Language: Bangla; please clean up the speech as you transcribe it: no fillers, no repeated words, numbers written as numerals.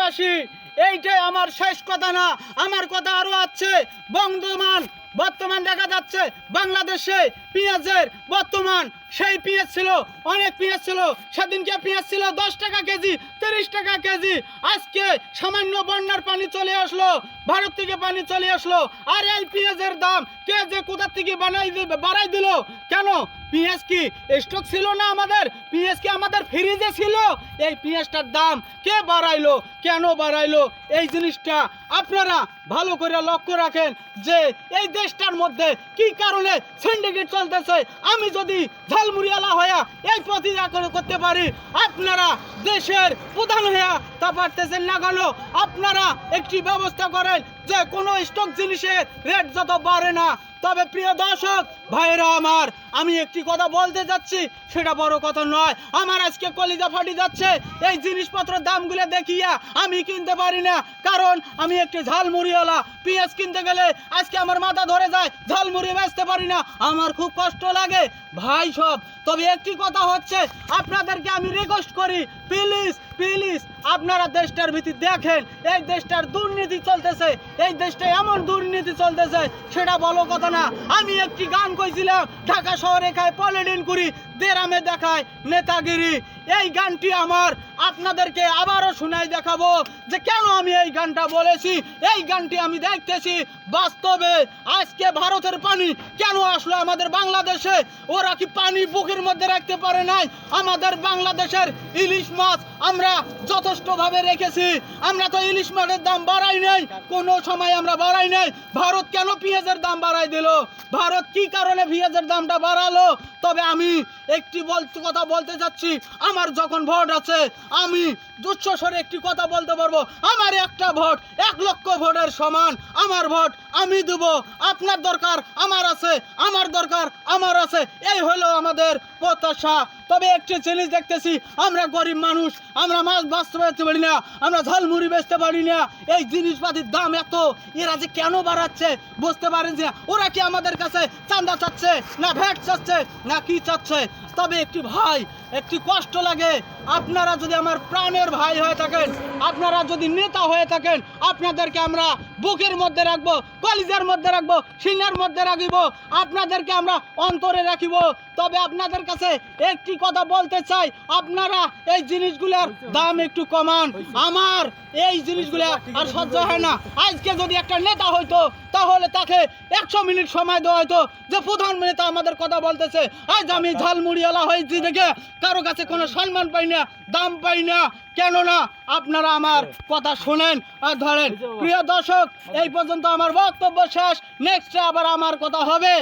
দেশবাসী, এইটাই আমার শেষ কথা না, আমার কথা আরো আছে। বর্তমান দেখা যাচ্ছে বাংলাদেশে পেঁয়াজের বর্তমান সেই পেঁয়াজ ছিল, অনেক পেঁয়াজ ছিল, সেদিনকে পেঁয়াজ ছিল 10 টাকা কেজি, 30 টাকা কেজি। আজকে সামান্য বন্যার পানি চলে আসলো, ভারত থেকে পানি চলে আসলো, আর এই পেঁয়াজের দাম কে যে কোথা থেকে বাড়াই দিল? কেন? পেঁয়াজ কি স্টক ছিল না আমাদের? পেঁয়াজ কি আমাদের ফ্রিজে ছিল? এই পেঁয়াজটার দাম কে বাড়াইলো? কেন বাড়াইলো? এই জিনিসটা আপনারা ভালো করে লক্ষ্য রাখেন যে এই দেশটার মধ্যে কি কারণে সিন্ডিকেট চলতেছে। আমি যদি ঝালমুড়িওয়ালা হয়ে এই প্রতিবাদ করতে পারি, আপনারা দেশের প্রধান হয়ে তা পারতেছেন না কেন? আপনারা একটি ব্যবস্থা করেন যে কোনো স্টক জিনিসের রেট যত বাড়ে না। তবে প্রিয় দর্শক ভাইরা আমার, আমি একটি কথা বলতে যাচ্ছি, সেটা বড় কথা নয়। আমার আজকে কলিজা ফাটি যাচ্ছে এই জিনিসপত্রের দামগুলো দেখিয়া। আমি কিনতে পারি না, কারণ আমি একটি ঝালমুড়িওয়ালা। পেঁয়াজ কিনতে গেলে আজকে আমার মাথা ধরে যায়, ঝালমুড়ি বেচতে পারি না, আমার খুব কষ্ট লাগে ভাই সব। তবে একটি কথা হচ্ছে, আপনাদেরকে আমি রিকোয়েস্ট করি, প্লিজ প্লিজ আপনারা দেশটার ভিতর দেখেন, এই দেশটার দুর্নীতি চলতেছে, এই দেশটা এমন দুর্নীতি চলতেছে সেটা বলো কথা না। আমি একটি গান কইছিলাম, ঢাকা শহরে খায় পলিডিন করি, দেরামে দেখায় নেতাগিরি। এই গানটি আমার আপনাদেরকে আবারও শোনাই দেখাবো যে কেন আমি এই গানটা বলেছি। এই গানটি আমি দেখতেছি বাস্তবে। আজকে ভারতের পানি কেন আসলো আমাদের বাংলাদেশে? ওরা কি পানি বুকের মধ্যে রাখতে পারে নাই? আমাদের বাংলাদেশের ইলিশ মাছ আমরা যথেষ্টভাবে রেখেছি। আমরা তো ইলিশ মাছের দাম বাড়াই নাই, কোনো সময় আমরা বাড়াই নাই। ভারত কেন পেঁয়াজের দাম বাড়াই দিল? ভারত কি কারণে পেঁয়াজের দামটা বাড়ালো? তবে আমি একটি কথা বলতে চাচ্ছি, আমার যখন ভোট আছে আমি উচ্চস্বরে একটি কথা বলতে পারবো। আমার একটা ভোট 1 লক্ষ ভোটের সমান। আমার ভোট আমি দেব, আপনার দরকার আমার আছে, আমার দরকার আমার আছে, এই হলো আমাদের প্রত্যাশা। তবে একটি জিনিস দেখতেছি, আমরা গরিব মানুষ, আমরা মাছ বাঁচতে পারি না, আমরা ঝালমুড়ি বেচতে পারি না। এই জিনিসপাতির দাম এত, এরা যে কেন বাড়াচ্ছে বুঝতে পারেন না। ওরা কি আমাদের কাছে চাঁদা চাচ্ছে, না ভ্যাট চাচ্ছে, না কি চাচ্ছে? তবে একটি ভাই, একটি কষ্ট লাগে। আপনারা যদি আমার প্রাণের ভাই হয়ে থাকেন, আপনারা যদি নেতা হয়ে থাকেন, আপনাদেরকে আমরা বুকের মধ্যে রাখবো, কলিজার মধ্যে রাখবো, সিনার মধ্যে রাখিব, আপনাদেরকে আমরা অন্তরে রাখিব। তবে আপনাদের কাছে একটি কথা বলতে চাই, আপনারা এই জিনিসগুলোর দাম একটু কমান। আমার এই জিনিসগুলো আর সহ্য হয় না। আজকে যদি একটা নেতা হইতো, তাহলে তাকে 100 মিনিট সময় দেওয়া হয়তো যে প্রধান নেতা আমাদের কথা বলতেছে। আজ আমি ঝালমুড়িওয়ালা হয়েছি দেখে কারো কাছে কোনো সম্মান পাই না, দাম পাই না। কেননা আপনারা আমার কথা শোনেন আর ধরেন। প্রিয় দর্শক, এই পর্যন্ত আমার বক্তব্য শেষ। নেক্সটে আবার আমার কথা হবে।